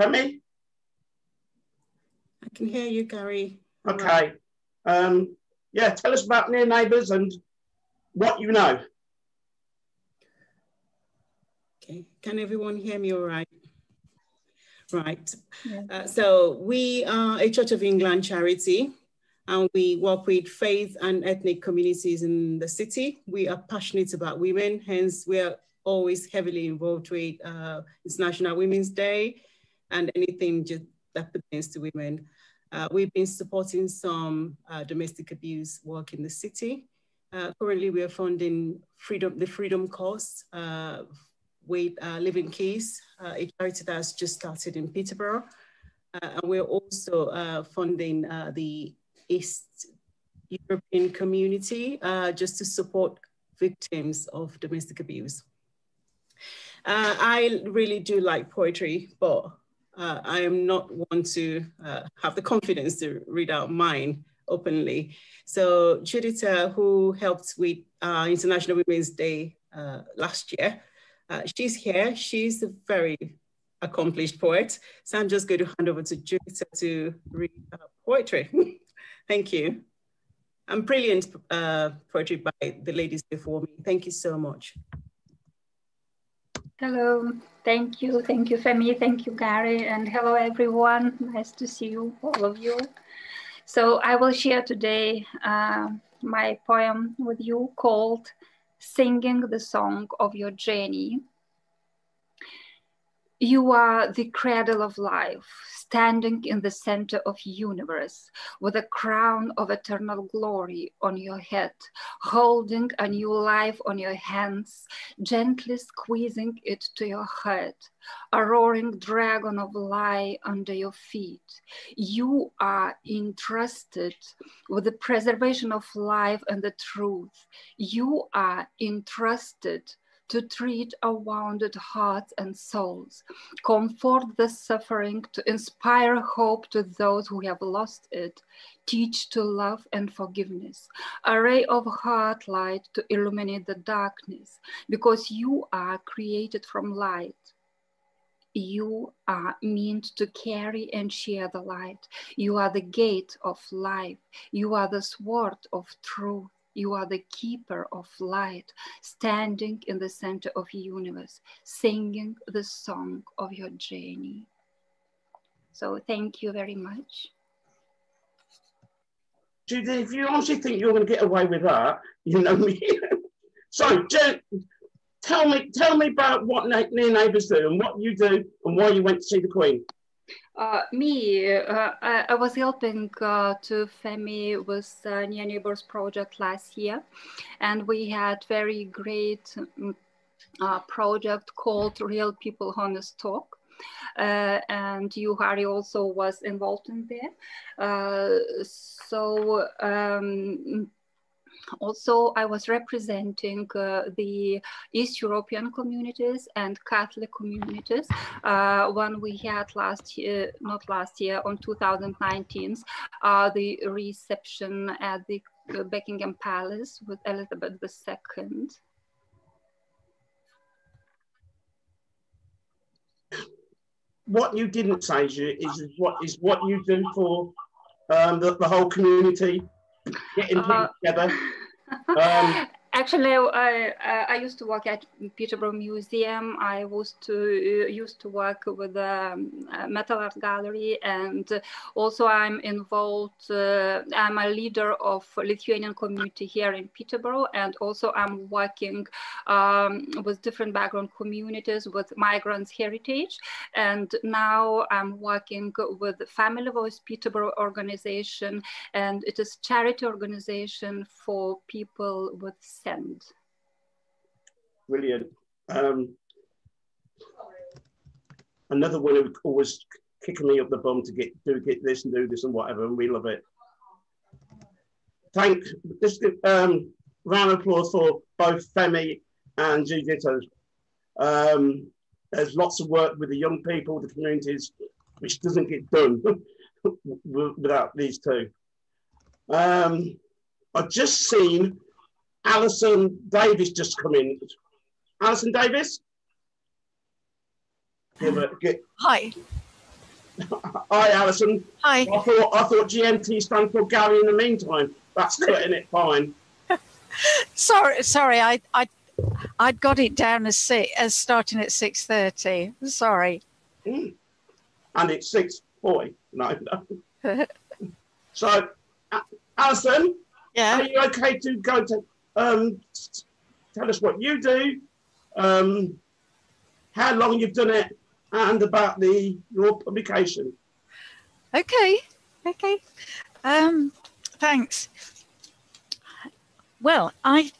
Femi? I can hear you, Gary. Okay. Yeah, tell us about Near Neighbours and what you know. Okay, can everyone hear me all right? Right. Yeah. So we are a Church of England charity, and we work with faith and ethnic communities in the city. We are passionate about women, hence we are always heavily involved with International Women's Day and anything just that pertains to women. We've been supporting some domestic abuse work in the city. Currently, we are funding the Freedom Course with Living Keys, a charity that's just started in Peterborough. And we're also funding the East European community just to support victims of domestic abuse. I really do like poetry, but I am not one to have the confidence to read out mine openly. So Judith, who helped with International Women's Day last year, she's here. She's a very accomplished poet. So I'm just going to hand over to Judith to read poetry. Thank you. And brilliant poetry by the ladies before me. Thank you so much. Hello, thank you, Femi, thank you, Gary, and hello, everyone. Nice to see you, all of you. So I will share today my poem with you called Singing the Song of Your Journey. You are the cradle of life, standing in the center of the universe, with a crown of eternal glory on your head, holding a new life on your hands, gently squeezing it to your heart, a roaring dragon of light under your feet. You are entrusted with the preservation of life and the truth. You are entrusted to treat our wounded hearts and souls, comfort the suffering, to inspire hope to those who have lost it, teach to love and forgiveness, a ray of heart light to illuminate the darkness, because you are created from light. You are meant to carry and share the light. You are the gate of life. You are the sword of truth. You are the keeper of light, standing in the center of the universe, singing the song of your journey. So thank you very much. Judy, if you honestly think you're going to get away with that, you know me. So, Jen, tell me about what Near Neighbours do and what you do and why you went to see the Queen. I was helping to Femi with Near Neighbours project last year, and we had very great project called Real People Honest Talk. And you, Harry, also was involved in there. Also, I was representing the East European communities and Catholic communities when we had on 2019, the reception at the Buckingham Palace with Elizabeth II. What you didn't say is what you do for the whole community, getting people together. Actually, I used to work at Peterborough Museum. I used to work with the Metal Art Gallery, and also I'm involved. I'm a leader of Lithuanian community here in Peterborough, and also I'm working with different background communities with migrants heritage. And now I'm working with the Family Voice Peterborough organization, and it is charity organization for people with SEND. Brilliant. Another one who always kicking me up the bum to get this and do this and whatever, and we love it. Thank this round of applause for both Femi and Judith. There's lots of work with the young people, the communities, which doesn't get done without these two. I've just seen Alison Davis just come in. Alison Davis? Hi. Hi, Alison. Hi. I thought GMT stand for Gary in the meantime. That's cutting it fine. Sorry. I'd got it down as starting at 6:30. Sorry. And it's 6:40. No. So, Alison, Yeah. are you okay to go to tell us what you do, how long you've done it, and about your publication? Okay. Thanks. Well, I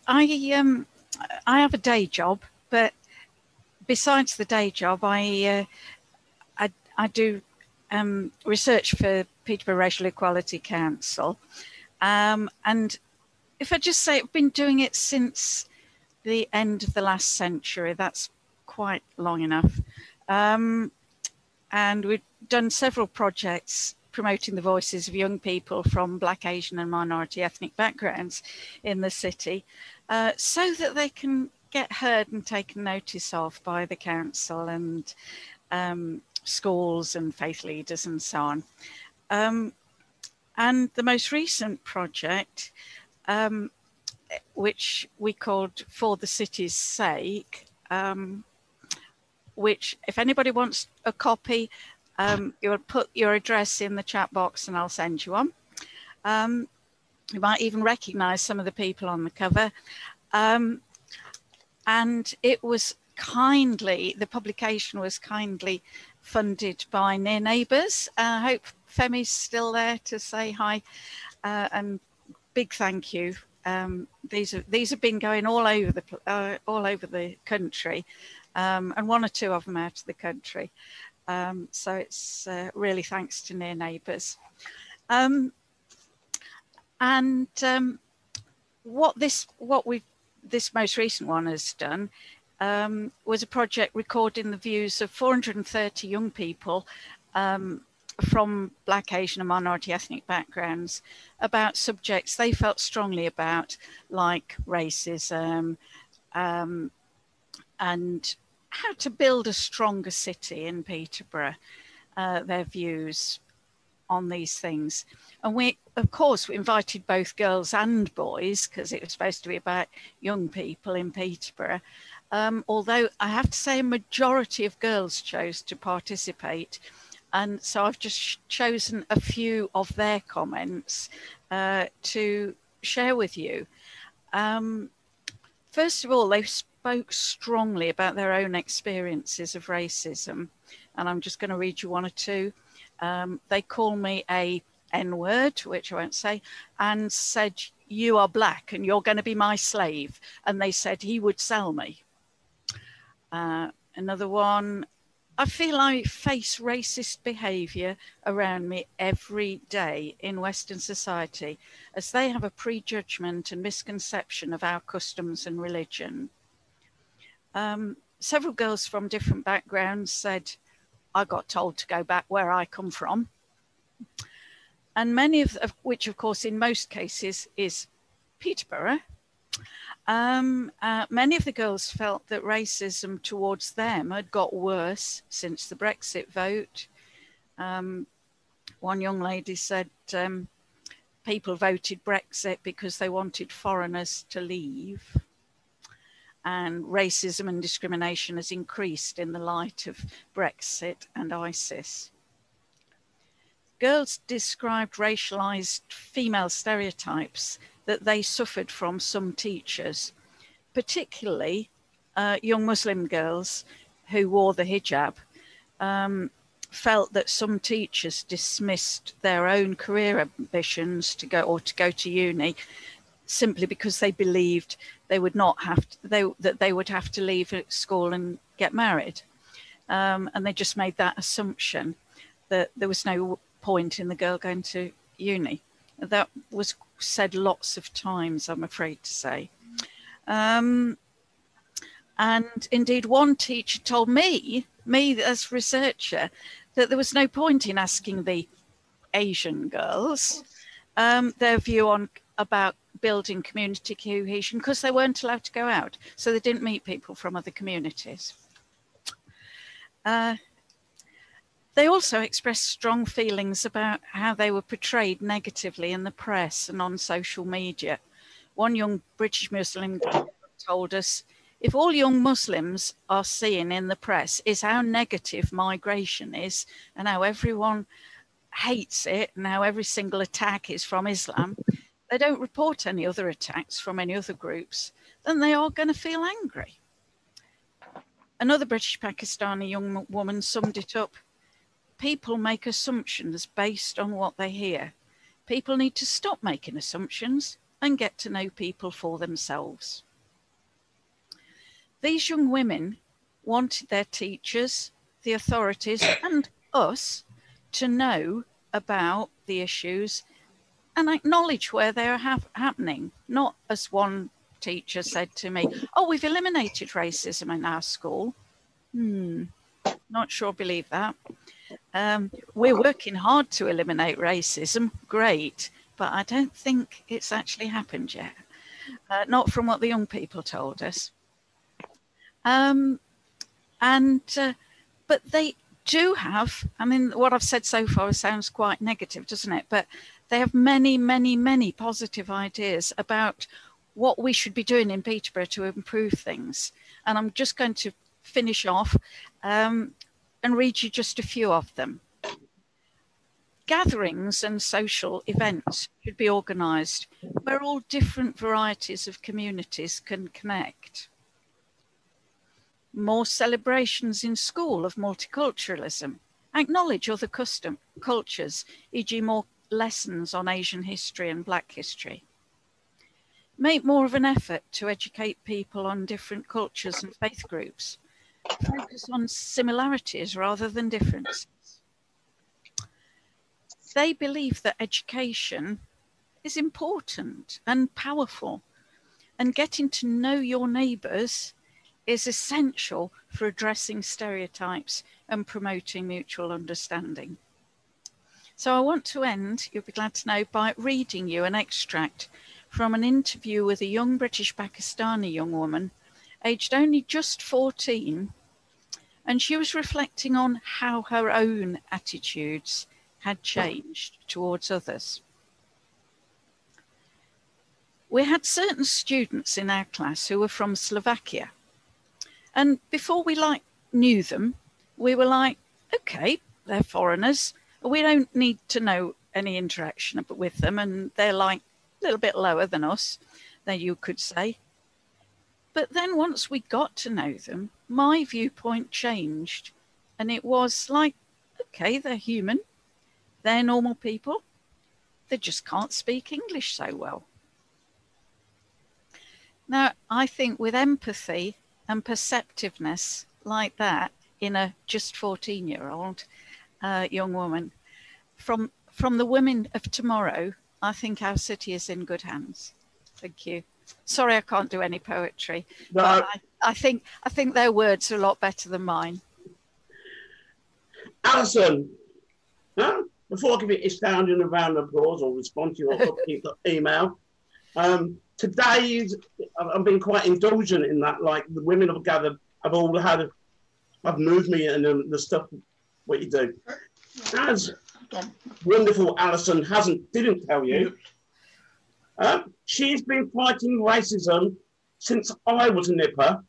have a day job, but besides the day job, I do research for Peterborough Racial Equality Council, and if I just say I've been doing it since the end of the last century, that's quite long enough, and we've done several projects promoting the voices of young people from Black, Asian and minority ethnic backgrounds in the city, so that they can get heard and taken notice of by the council and schools and faith leaders and so on. And the most recent project, which we called For the City's Sake, which if anybody wants a copy, you'll put your address in the chat box and I'll send you one. You might even recognize some of the people on the cover. And it was the publication was kindly funded by Near Neighbours. I hope Femi's still there to say hi, and big thank you. These have been going all over the country, and one or two of them out of the country. So it's really thanks to Near Neighbours. What this most recent one has done was a project recording the views of 430 young people from Black, Asian and minority ethnic backgrounds about subjects they felt strongly about, like racism, and how to build a stronger city in Peterborough, their views on these things. And we, of course, we invited both girls and boys because it was supposed to be about young people in Peterborough. Although I have to say a majority of girls chose to participate. And so I've just chosen a few of their comments to share with you. First of all, they spoke strongly about their own experiences of racism. And I'm just going to read you one or two. They call me a N-word, which I won't say, and said, "You are black and you're going to be my slave." And they said he would sell me. Another one, "I feel I face racist behaviour around me every day in Western society, as they have a prejudgment and misconception of our customs and religion." Several girls from different backgrounds said, "I got told to go back where I come from." And many of which, of course, in most cases is Peterborough. Many of the girls felt that racism towards them had got worse since the Brexit vote. One young lady said people voted Brexit because they wanted foreigners to leave. And racism and discrimination has increased in the light of Brexit and ISIS. Girls described racialized female stereotypes that they suffered from some teachers, particularly young Muslim girls who wore the hijab, felt that some teachers dismissed their own career ambitions to go to uni simply because they believed they would not have to, they would have to leave school and get married, and they just made that assumption that there was no point in the girl going to uni. That was said lots of times, I'm afraid to say. And indeed, one teacher told me as researcher, that there was no point in asking the Asian girls their view about building community cohesion because they weren't allowed to go out. So they didn't meet people from other communities. They also expressed strong feelings about how they were portrayed negatively in the press and on social media. One young British Muslim told us, if all young Muslims are seeing in the press is how negative migration is and how everyone hates it and how every single attack is from Islam, they don't report any other attacks from any other groups, then they are going to feel angry. Another British Pakistani young woman summed it up. People make assumptions based on what they hear. People need to stop making assumptions and get to know people for themselves. These young women wanted their teachers, the authorities, and us to know about the issues and acknowledge where they are happening. Not, as one teacher said to me, oh, we've eliminated racism in our school. Not sure I believe that. We're working hard to eliminate racism. Great. But I don't think it's actually happened yet. Not from what the young people told us. But they do have, I mean, what I've said so far sounds quite negative, doesn't it? But they have many, many, many positive ideas about what we should be doing in Peterborough to improve things. And I'm just going to finish off and read you just a few of them. Gatherings and social events should be organised where all different varieties of communities can connect. More celebrations in school of multiculturalism. Acknowledge other cultures, e.g. more lessons on Asian history and Black history. Make more of an effort to educate people on different cultures and faith groups. Focus on similarities rather than differences. They believe that education is important and powerful, and getting to know your neighbours is essential for addressing stereotypes and promoting mutual understanding. So I want to end, you'll be glad to know, by reading you an extract from an interview with a young British Pakistani young woman, aged only just 14, and she was reflecting on how her own attitudes had changed towards others. We had certain students in our class who were from Slovakia. And before we knew them, we were like, okay, they're foreigners. We don't need to know any interaction with them. And they're like a little bit lower than us, than you could say. But then once we got to know them, my viewpoint changed. And it was like, okay, they're human. They're normal people. They just can't speak English so well. Now, I think with empathy and perceptiveness like that in a just 14-year-old young woman, from the women of tomorrow, I think our city is in good hands. Thank you. Sorry, I can't do any poetry, no. But I think their words are a lot better than mine. Alison, before I give it a standing round of applause or respond to your email, today's, I've been quite indulgent in that, like the women have gathered, have moved me and the stuff, what you do. As wonderful Alison didn't tell you, she's been fighting racism since I was a nipper.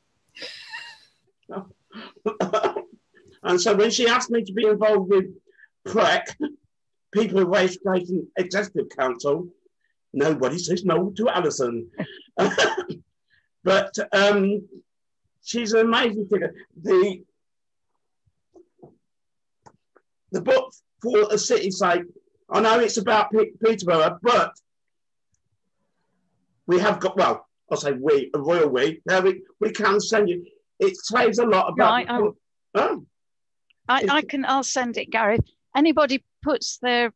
And so when she asked me to be involved with PREC, People of Education Executive Council, nobody says no to Alison. But she's an amazing figure. The book For a City's Sake, I know it's about Peterborough, but we have got, well, I'll say we, a royal we, we can send you. It saves a lot about... Right, I'll send it, Gareth. Anybody puts their,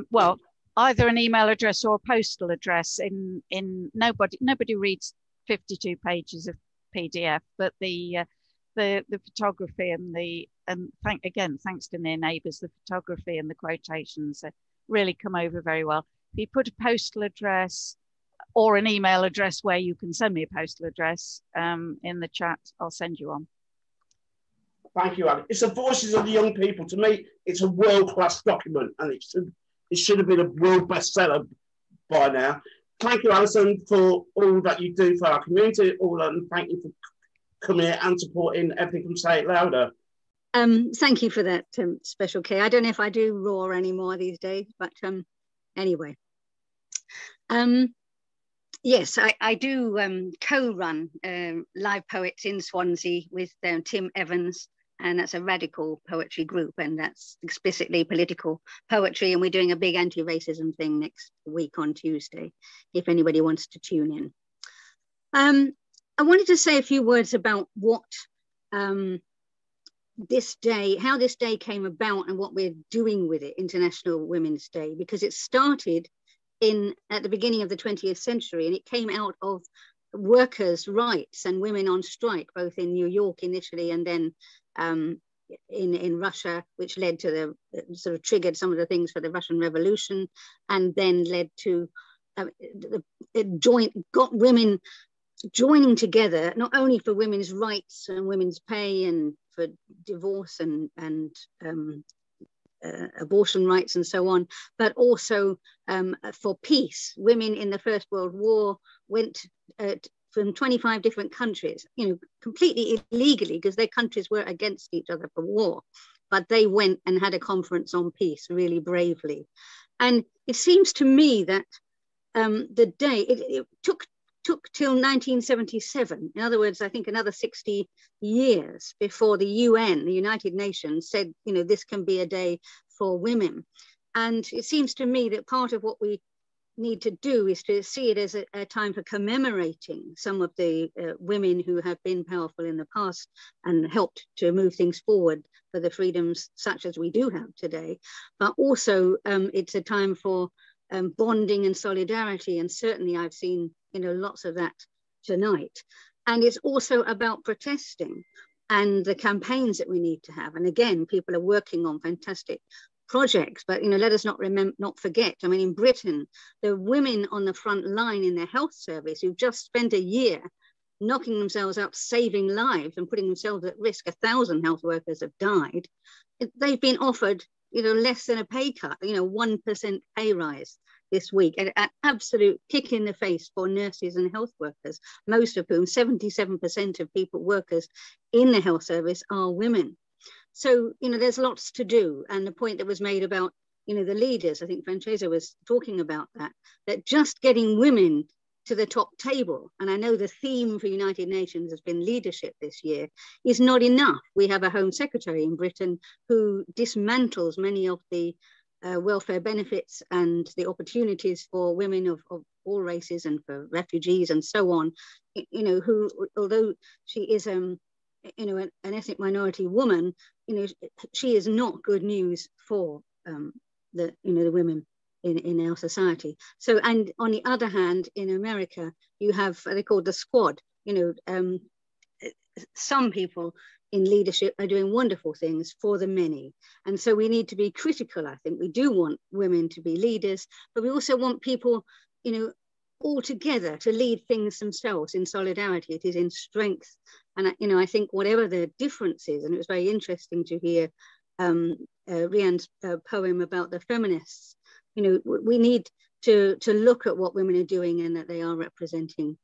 well, either an email address or a postal address in nobody reads 52 pages of PDF, but the photography and thanks to Near Neighbours, the photography and the quotations really come over very well. If you put a postal address or an email address where you can send me a postal address in the chat, I'll send you on. Thank you, Alan. It's the voices of the young people. To me, it's a world-class document, and it should have been a world bestseller by now. Thank you, Alison, for all that you do for our community. And thank you for coming here and supporting everything from Say It Louder. Thank you for that, Special K. I don't know if I do roar anymore these days, but anyway. Yes, I do co-run Live Poets in Swansea with Tim Evans, and that's a radical poetry group, and that's explicitly political poetry, and we're doing a big anti-racism thing next week on Tuesday, if anybody wants to tune in. I wanted to say a few words about what this day, how this day came about and what we're doing with it, International Women's Day, because it started at the beginning of the 20th century, and it came out of workers' rights and women on strike, both in New York initially and then in Russia, which led to sort of triggered some of the things for the Russian Revolution, and then led to got women joining together, not only for women's rights and women's pay and for divorce and abortion rights and so on, but also for peace. Women in the First World War went from 25 different countries, completely illegally, because their countries were against each other for war, but they went and had a conference on peace really bravely. And it seems to me that the day, it took till 1977. In other words, I think another 60 years before the UN, the United Nations, said, this can be a day for women. And it seems to me that part of what we need to do is to see it as a time for commemorating some of the women who have been powerful in the past and helped to move things forward for the freedoms such as we do have today. But also it's a time for bonding and solidarity. And certainly I've seen lots of that tonight. And it's also about protesting and the campaigns that we need to have. And again, people are working on fantastic projects, but let us not forget, in Britain, the women on the front line in the health service who've just spent a year knocking themselves out, saving lives and putting themselves at risk. 1,000 health workers have died. They've been offered less than a pay cut, 1% pay rise this week, an absolute kick in the face for nurses and health workers, most of whom, 77% of workers in the health service are women. So, there's lots to do. And the point that was made about, the leaders, I think Francesca was talking about that just getting women to the top table, and I know the theme for United Nations has been leadership this year, is not enough. We have a Home Secretary in Britain who dismantles many of the welfare benefits and the opportunities for women of all races and for refugees and so on, who, although she is an ethnic minority woman, she is not good news for the women in our society. So, and on the other hand, in America, you have, they call the squad, some people in leadership are doing wonderful things for the many. And so we need to be critical. I think we do want women to be leaders, but we also want people, all together to lead things themselves in solidarity. It is in strength. And, I think whatever the difference is, and it was very interesting to hear Rian's poem about the feminists, we need to look at what women are doing and that they are representing,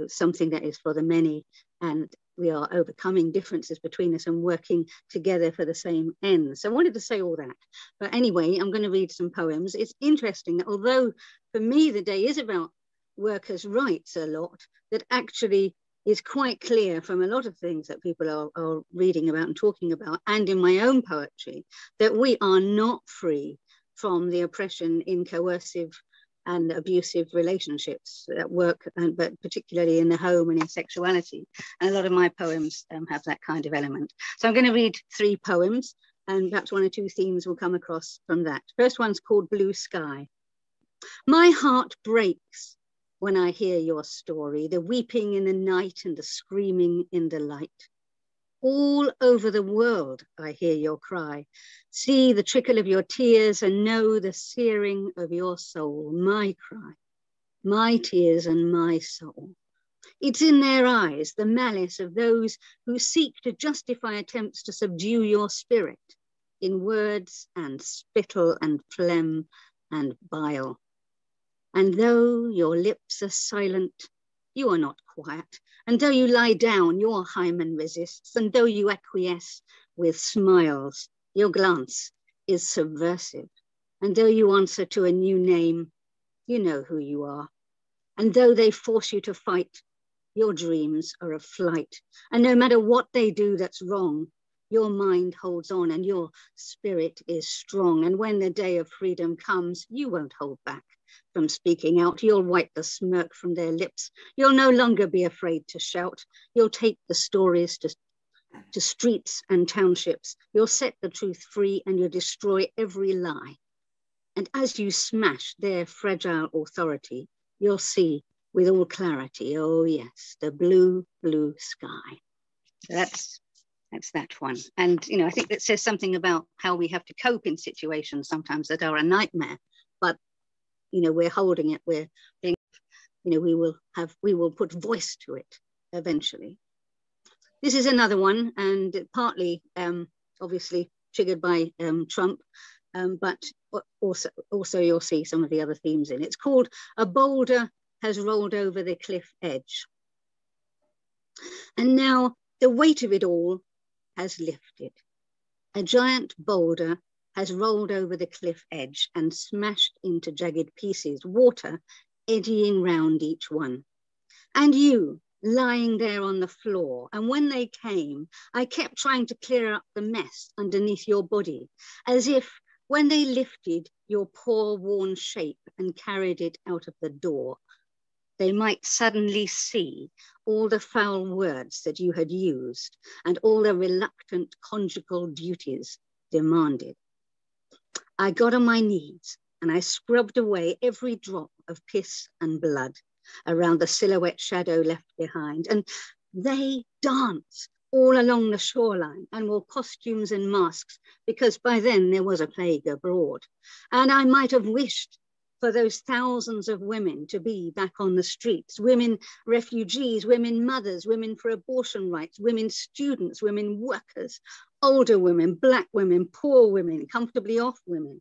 something that is for the many, and we are overcoming differences between us and working together for the same end. So I wanted to say all that. But anyway, I'm going to read some poems. It's interesting that although for me the day is about workers' rights a lot, that actually is quite clear from a lot of things that people are reading about and talking about, and in my own poetry, that we are not free from the oppression in coercive and abusive relationships at work, but particularly in the home and in sexuality. And a lot of my poems have that kind of element. So I'm going to read 3 poems, and perhaps 1 or 2 themes will come across from that. First one's called Blue Sky. My heart breaks when I hear your story, the weeping in the night and the screaming in the light. All over the world, I hear your cry. See the trickle of your tears and know the searing of your soul. My cry, my tears and my soul. It's in their eyes, the malice of those who seek to justify attempts to subdue your spirit in words and spittle and phlegm and bile. And though your lips are silent, you are not quiet. And though you lie down, your hymen resists. And though you acquiesce with smiles, your glance is subversive. And though you answer to a new name, you know who you are. And though they force you to fight, your dreams are of flight. And no matter what they do that's wrong, your mind holds on and your spirit is strong. And when the day of freedom comes, you won't hold back from speaking out. You'll wipe the smirk from their lips. You'll no longer be afraid to shout. You'll take the stories to streets and townships. You'll set the truth free and you'll destroy every lie. And as you smash their fragile authority, you'll see with all clarity, oh yes, the blue, blue sky. That's that one. And, you know, I think that says something about how we have to cope in situations sometimes that are a nightmare, but, you know, we're holding it, we're being, you know, we will put voice to it eventually. This is another one, and partly, obviously triggered by Trump, but also you'll see some of the other themes in it. It's called A Boulder Has Rolled Over the Cliff Edge. And now the weight of it all has lifted. A giant boulder has rolled over the cliff edge and smashed into jagged pieces, water eddying round each one. And you, lying there on the floor, and when they came, I kept trying to clear up the mess underneath your body, as if when they lifted your poor worn shape and carried it out of the door, they might suddenly see all the foul words that you had used and all the reluctant conjugal duties demanded. I got on my knees and I scrubbed away every drop of piss and blood around the silhouette shadow left behind. And they dance all along the shoreline and wore costumes and masks, because by then there was a plague abroad. And I might have wished for those thousands of women to be back on the streets, women refugees, women mothers, women for abortion rights, women students, women workers, older women, black women, poor women, comfortably off women,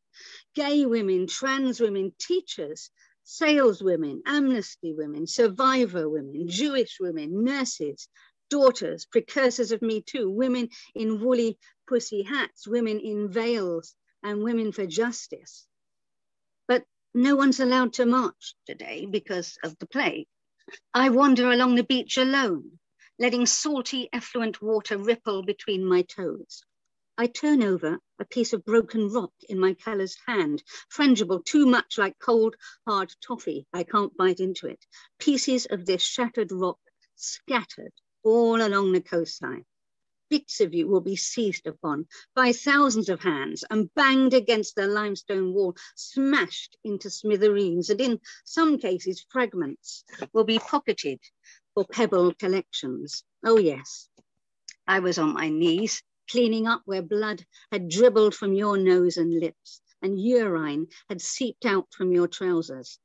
gay women, trans women, teachers, saleswomen, amnesty women, survivor women, Jewish women, nurses, daughters, precursors of Me Too, women in woolly pussy hats, women in veils, and women for justice. But no one's allowed to march today because of the plague. I wander along the beach alone, letting salty effluent water ripple between my toes. I turn over a piece of broken rock in my calloused hand, frangible too much like cold, hard toffee. I can't bite into it. Pieces of this shattered rock scattered all along the coastline. Bits of you will be seized upon by thousands of hands and banged against the limestone wall, smashed into smithereens, and in some cases, fragments will be pocketed for pebble collections. Oh yes, I was on my knees, cleaning up where blood had dribbled from your nose and lips, and urine had seeped out from your trousers.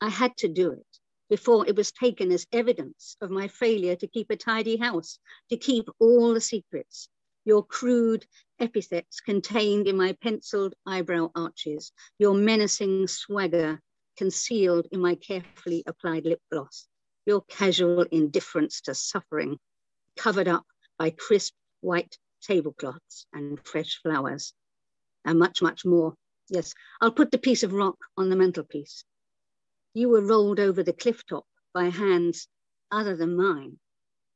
I had to do it before it was taken as evidence of my failure to keep a tidy house, to keep all the secrets, your crude epithets contained in my penciled eyebrow arches, your menacing swagger concealed in my carefully applied lip gloss, your casual indifference to suffering, covered up by crisp white tablecloths and fresh flowers, and much, much more. Yes, I'll put the piece of rock on the mantelpiece. You were rolled over the cliff top by hands other than mine,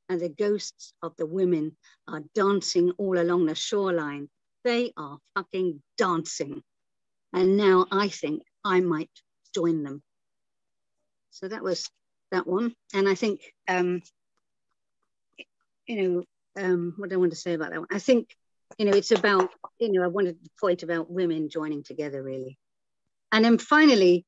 and the ghosts of the women are dancing all along the shoreline. They are fucking dancing. And now I think I might join them. So that was that one. And I think, what do I want to say about that one? I think, it's about, I wanted to point about women joining together, really. And then finally,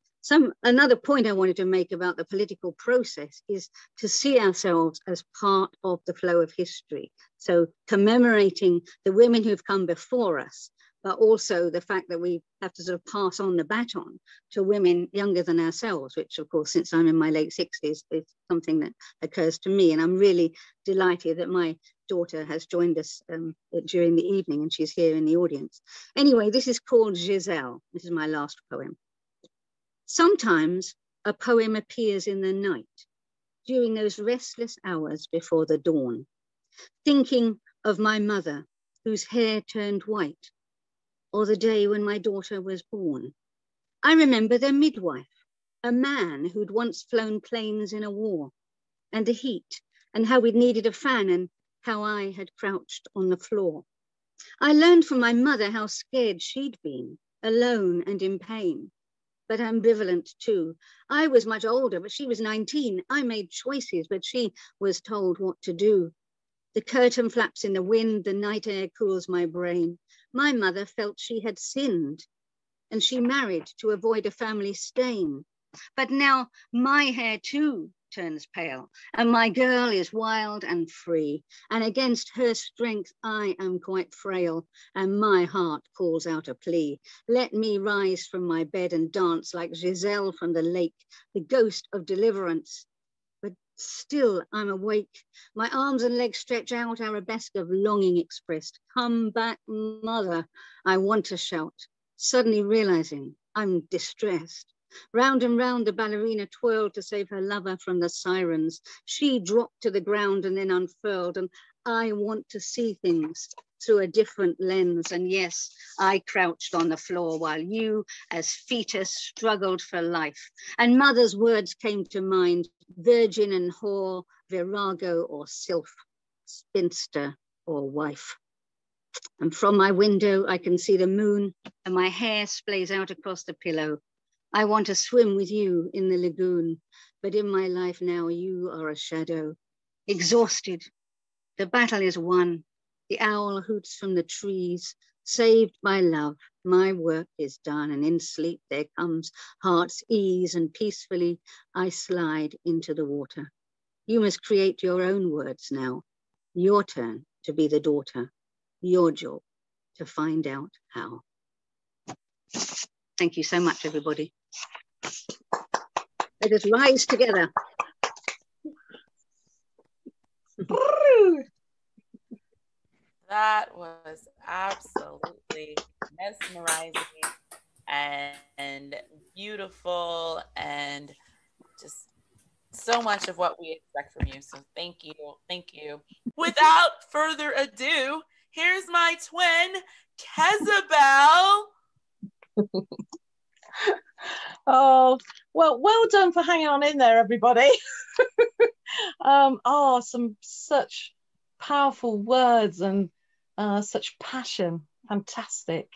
another point I wanted to make about the political process is to see ourselves as part of the flow of history. So commemorating the women who've come before us, but also the fact that we have to sort of pass on the baton to women younger than ourselves, which of course, since I'm in my late 60s, is something that occurs to me. And I'm really delighted that my daughter has joined us during the evening, and she's here in the audience. Anyway, this is called Giselle. This is my last poem. Sometimes a poem appears in the night, during those restless hours before the dawn, thinking of my mother, whose hair turned white, or the day when my daughter was born. I remember their midwife, a man who'd once flown planes in a war, and the heat, and how we'd needed a fan, and how I had crouched on the floor. I learned from my mother how scared she'd been, alone and in pain, but ambivalent too. I was much older, but she was 19. I made choices, but she was told what to do. The curtain flaps in the wind, the night air cools my brain. My mother felt she had sinned, and she married to avoid a family stain. But now my hair too turns pale, and my girl is wild and free, and against her strength I am quite frail, and my heart calls out a plea. Let me rise from my bed and dance like Giselle from the lake, the ghost of deliverance. But still I'm awake. My arms and legs stretch out, arabesque of longing expressed. Come back, mother, I want to shout, suddenly realizing I'm distressed. Round and round the ballerina twirled to save her lover from the sirens. She dropped to the ground and then unfurled, and I want to see things through a different lens. And yes, I crouched on the floor while you, as fetus, struggled for life. And mother's words came to mind, virgin and whore, virago or sylph, spinster or wife. And from my window, I can see the moon, and my hair splays out across the pillow. I want to swim with you in the lagoon, but in my life now, you are a shadow. Exhausted, the battle is won. The owl hoots from the trees, saved by love. My work is done, and in sleep there comes heart's ease, and peacefully I slide into the water. You must create your own words now. Your turn to be the daughter. Your job to find out how. Thank you so much, everybody. Let us rise together. That was absolutely mesmerizing and beautiful, and just so much of what we expect from you. So thank you. Thank you. Without further ado, here's my twin, Kezabel. Oh, well done for hanging on in there, everybody. Some such powerful words and such passion. Fantastic.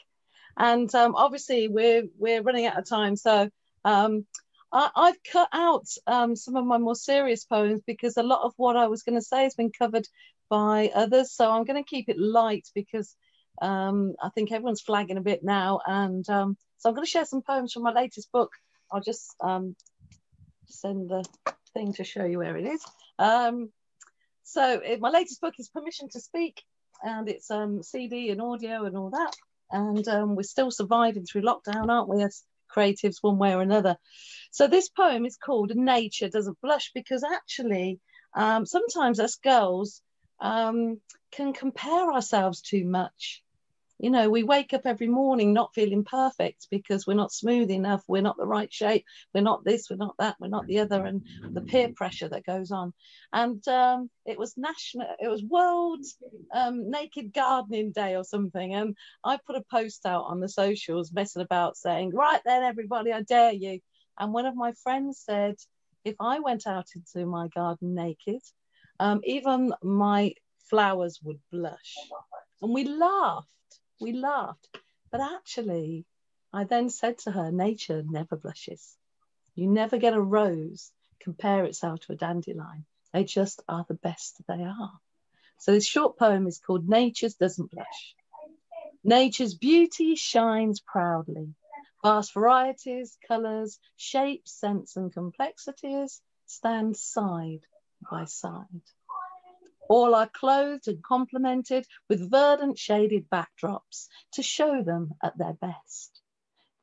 And obviously we're running out of time, so I've cut out some of my more serious poems because a lot of what I was going to say has been covered by others. So I'm going to keep it light because I think everyone's flagging a bit now, and so I'm going to share some poems from my latest book. I'll just send the thing to show you where it is. My latest book is Permission to Speak, and it's CD and audio and all that. And we're still surviving through lockdown, aren't we, as creatives, one way or another. So this poem is called Nature Doesn't Blush, because actually sometimes us girls can compare ourselves too much. You know, we wake up every morning not feeling perfect because we're not smooth enough, we're not the right shape, we're not this, we're not that, we're not the other, and the peer pressure that goes on. And it was World Naked Gardening Day or something, and I put a post out on the socials messing about saying, right then everybody, I dare you. And one of my friends said, if I went out into my garden naked, even my flowers would blush. And we laughed. But actually, I then said to her, nature never blushes. You never get a rose compare itself to a dandelion. They just are the best they are. So this short poem is called Nature Doesn't Blush. Nature's beauty shines proudly. Vast varieties, colours, shapes, scents and complexities stand side by side. All are clothed and complemented with verdant shaded backdrops to show them at their best.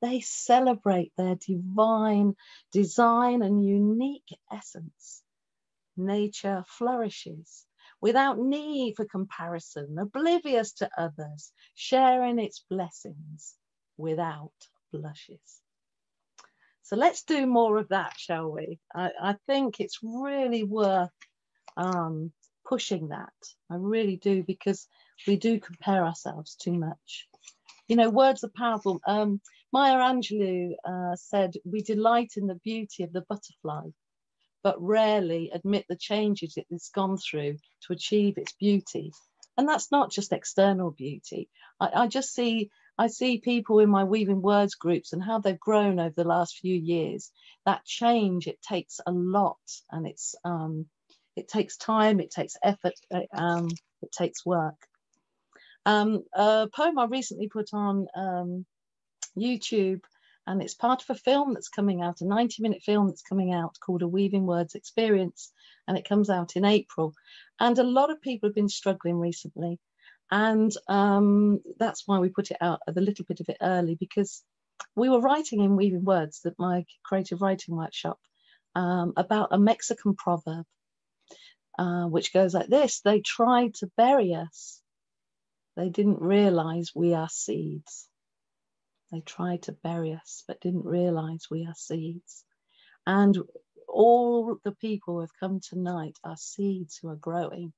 They celebrate their divine design and unique essence. Nature flourishes without need for comparison, oblivious to others, sharing its blessings without blushes. So let's do more of that, shall we? I think it's really worth pushing that. I really do, because we do compare ourselves too much. You know, words are powerful. Maya Angelou said, we delight in the beauty of the butterfly, but rarely admit the changes it's gone through to achieve its beauty. And that's not just external beauty. I see people in my Weaving Words groups and how they've grown over the last few years. That change, it takes a lot, and it takes time, it takes effort, it takes work. A poem I recently put on YouTube, and it's part of a film that's coming out, a 90-minute film that's coming out called A Weaving Words Experience, and it comes out in April. And a lot of people have been struggling recently, and that's why we put it out a little bit of it early, because we were writing in Weaving Words, that my creative writing workshop, about a Mexican proverb, which goes like this: they tried to bury us, they didn't realize we are seeds. They tried to bury us, but didn't realize we are seeds. And all the people who have come tonight are seeds who are growing.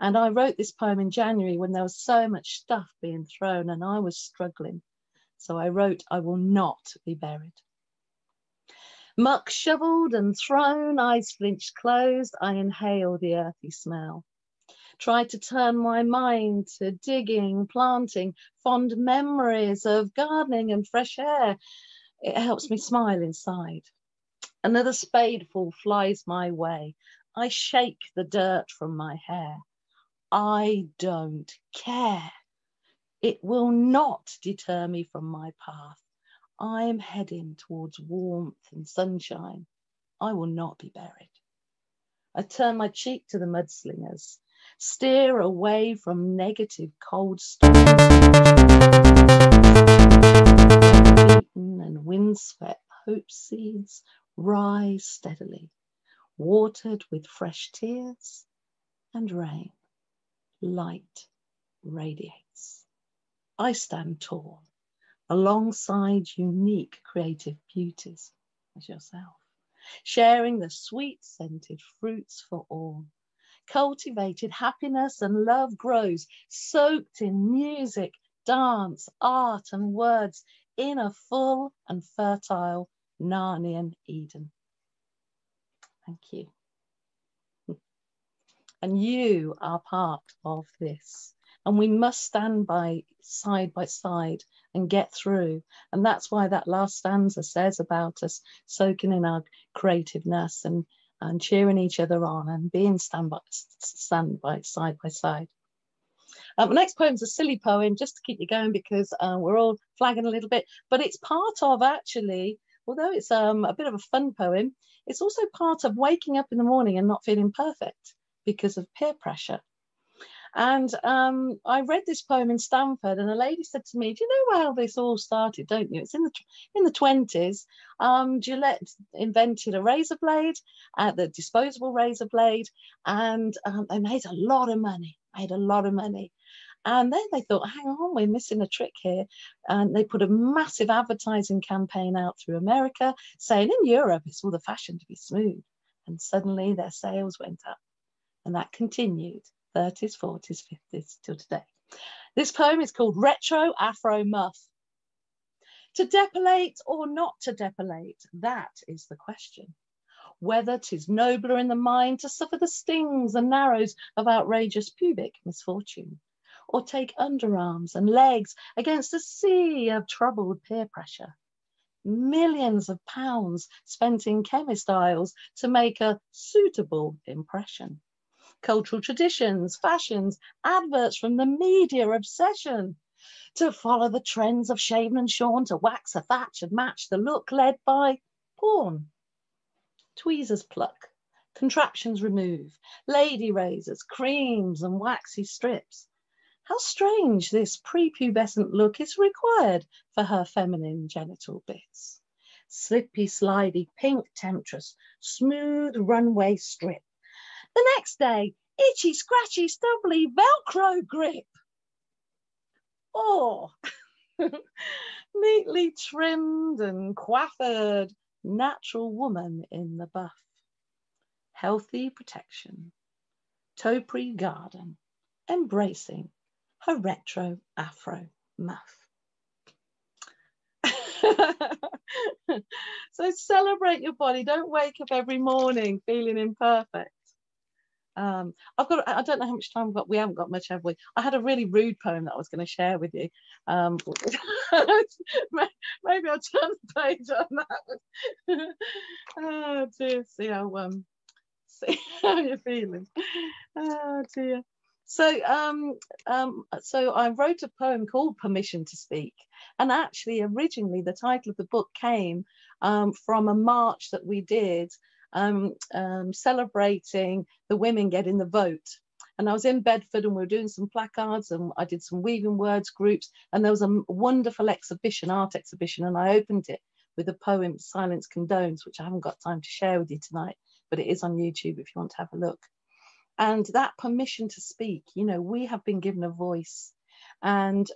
And I wrote this poem in January when there was so much stuff being thrown and I was struggling. So I wrote, I will not be buried. Muck shoveled and thrown, eyes flinched closed, I inhale the earthy smell. Try to turn my mind to digging, planting, fond memories of gardening and fresh air. It helps me smile inside. Another spadeful flies my way. I shake the dirt from my hair. I don't care. It will not deter me from my path. I am heading towards warmth and sunshine. I will not be buried. I turn my cheek to the mudslingers. Steer away from negative cold storms. Beaten and windswept hope seeds rise steadily, watered with fresh tears and rain. Light radiates. I stand tall alongside unique creative beauties as yourself, sharing the sweet scented fruits for all. Cultivated happiness and love grows, soaked in music, dance, art and words, in a full and fertile Narnian Eden. Thank you. And you are part of this. And we must stand by side and get through. And that's why that last stanza says about us soaking in our creativeness and cheering each other on and being side by side. The next poem's a silly poem, just to keep you going, because we're all flagging a little bit, but it's part of, actually, although it's a bit of a fun poem, it's also part of waking up in the morning and not feeling perfect because of peer pressure. And I read this poem in Stanford, and a lady said to me, do you know how this all started, don't you? It's in the 20s. Gillette invented a razor blade, the disposable razor blade, and they made a lot of money, And then they thought, hang on, we're missing a trick here. And they put a massive advertising campaign out through America saying, in Europe, it's all the fashion to be smooth. And suddenly their sales went up. And that continued. 30s, 40s, 50s till today. This poem is called Retro Afro Muff. To depilate or not to depilate, that is the question. Whether 'tis nobler in the mind to suffer the stings and narrows of outrageous pubic misfortune, or take underarms and legs against a sea of troubled peer pressure. Millions of pounds spent in chemist aisles to make a suitable impression. Cultural traditions, fashions, adverts from the media obsession to follow the trends of shaven and shorn, to wax a thatch and match the look led by porn. Tweezers pluck, Contraptions remove, lady razors, creams and waxy strips. How strange this prepubescent look is required for her feminine genital bits. Slippy, slidey, pink temptress, smooth runway strip. The next day, itchy, scratchy, stubbly Velcro grip. Or neatly trimmed and coiffured natural woman in the buff. Healthy protection, topiary garden, embracing her retro afro muff. So celebrate your body. Don't wake up every morning feeling imperfect. I don't know how much time we've got. We haven't got much, have we? I had a really rude poem that I was going to share with you. Maybe I'll turn the page on that. Oh dear, see how you're feeling. Oh dear. So I wrote a poem called Permission to Speak, and actually originally the title of the book came from a march that we did celebrating the women getting the vote. And I was in Bedford and we were doing some placards and I did some weaving words groups, and there was a wonderful exhibition, art exhibition, and I opened it with a poem, Silence Condones, which I haven't got time to share with you tonight, but it is on YouTube if you want to have a look. And that permission to speak, you know, we have been given a voice, and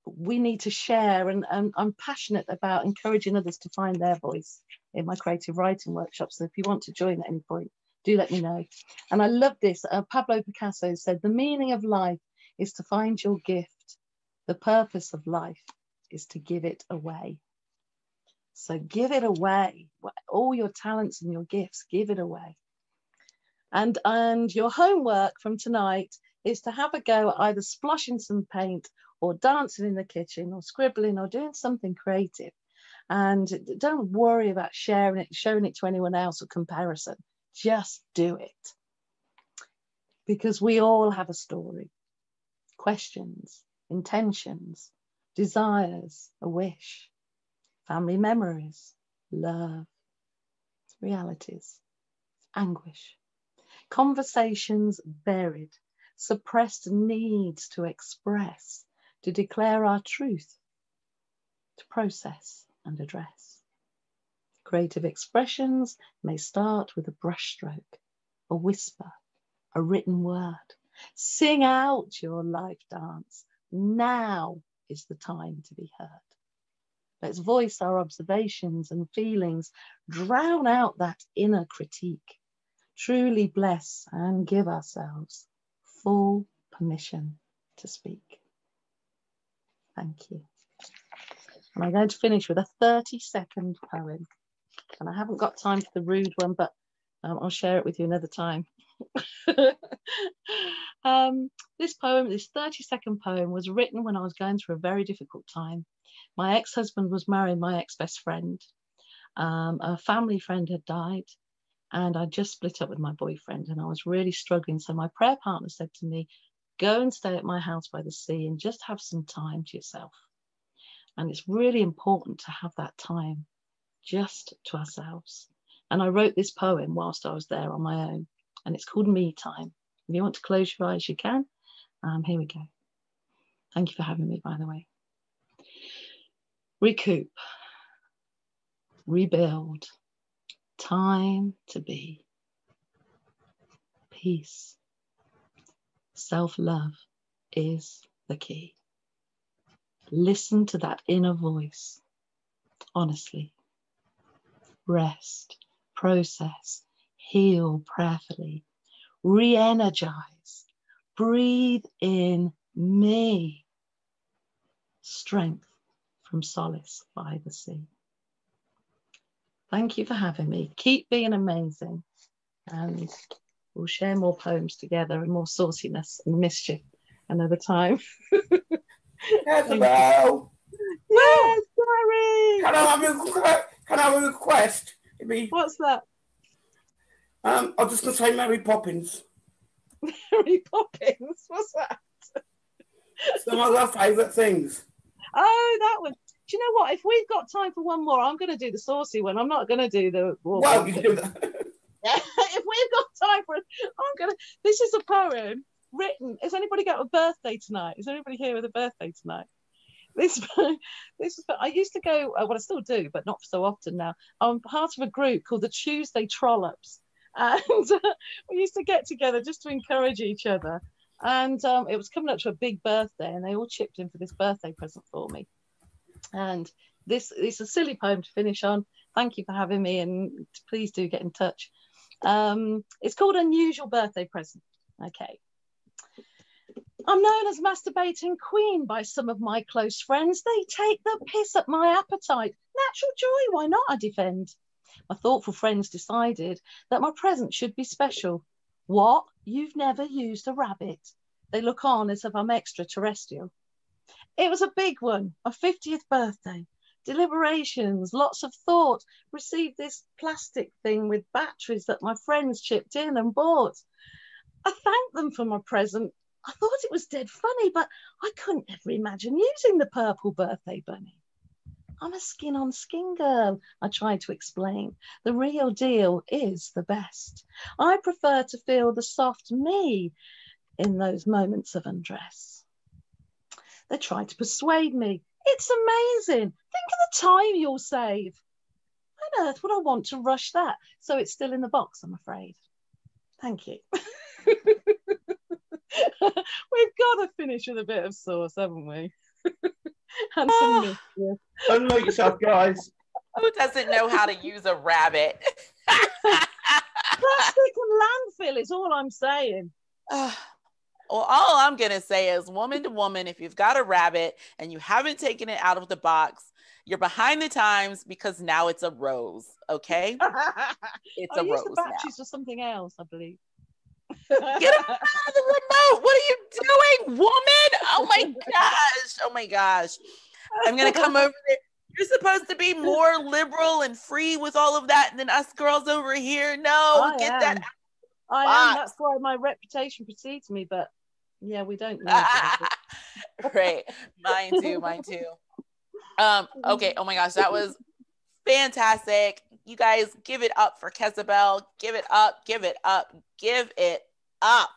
we need to share, and I'm passionate about encouraging others to find their voice in my creative writing workshops. So if you want to join at any point, do let me know. And I love this. Pablo Picasso said, the meaning of life is to find your gift. The purpose of life is to give it away. So give it away. All your talents and your gifts, give it away. And your homework from tonight is to have a go at either splashing some paint or dancing in the kitchen or scribbling or doing something creative. And don't worry about sharing it, showing it to anyone else or comparison. Just do it. Because we all have a story, questions, intentions, desires, a wish, family memories, love, realities, anguish, conversations buried, suppressed needs to express, to declare our truth, to process and address. Creative expressions may start with a brushstroke, a whisper, a written word. Sing out your life dance. Now is the time to be heard. Let's voice our observations and feelings, drown out that inner critique, truly bless and give ourselves full permission to speak. Thank you. And I'm going to finish with a 30-second poem. And I haven't got time for the rude one, but I'll share it with you another time. This poem, this 30-second poem, was written when I was going through a very difficult time. My ex-husband was marrying my ex-best friend. A family friend had died, and I just split up with my boyfriend, and I was really struggling. So my prayer partner said to me, go and stay at my house by the sea and just have some time to yourself. And it's really important to have that time just to ourselves. And I wrote this poem whilst I was there on my own, and it's called Me Time. If you want to close your eyes, you can. Here we go. Thank you for having me, by the way. Recoup, rebuild, time to be, peace, self-love is the key. Listen to that inner voice, honestly. Rest, process, heal prayerfully, re-energize, breathe in me. Strength from solace by the sea. Thank you for having me. Keep being amazing, and we'll share more poems together and more sauciness and mischief another time. Hello. Yes, sorry. Can I have a request? What's that? I'm just going to say Mary Poppins. Mary Poppins? What's that? Some of our favourite things. Oh, that one. Do you know what? If we've got time for one more, I'm going to do the saucy one. I'm not going to do the... Well, you can do that. This is a poem written. Has anybody got a birthday tonight? Is anybody here with a birthday tonight? This is. I used to go. Well, I still do, but not so often now. I'm part of a group called the Tuesday Trollops, and we used to get together just to encourage each other. And it was coming up to a big birthday, and they all chipped in for this birthday present for me. And this is a silly poem to finish on. Thank you for having me, and please do get in touch. It's called Unusual Birthday Present. Okay. I'm known as masturbating queen by some of my close friends. They take the piss at my appetite. Natural joy, why not, I defend. My thoughtful friends decided that my present should be special. What? You've never used a rabbit? They look on as if I'm extraterrestrial. It was a big one, my 50th birthday. Deliberations, lots of thought. Received this plastic thing with batteries that my friends chipped in and bought. I thanked them for my present. I thought it was dead funny, but I couldn't ever imagine using the purple birthday bunny. I'm a skin-on-skin girl, I tried to explain. The real deal is the best. I prefer to feel the soft me in those moments of undress. They tried to persuade me. It's amazing. Think of the time you'll save. On earth would I want to rush that? So it's still in the box, I'm afraid. Thank you. We've got to finish with a bit of sauce, haven't we? And some mischief. Unmute yourself, guys. Who doesn't know how to use a rabbit? Plastic and landfill is all I'm saying. Well, all I'm going to say is, woman to woman, if you've got a rabbit and you haven't taken it out of the box, you're behind the times because now it's a rose, okay? It's a rose the batteries or something else, I believe. Get him out of the remote. What are you doing, woman? Oh my gosh. Oh my gosh. I'm going to come over there. You're supposed to be more liberal and free with all of that than us girls over here. No, get that out. I am. That's why my reputation precedes me, but yeah, we don't know. Right. Mine too. Okay. Oh my gosh. That was fantastic. You guys give it up for Kezabel. Give it up. Give it up. Give it up.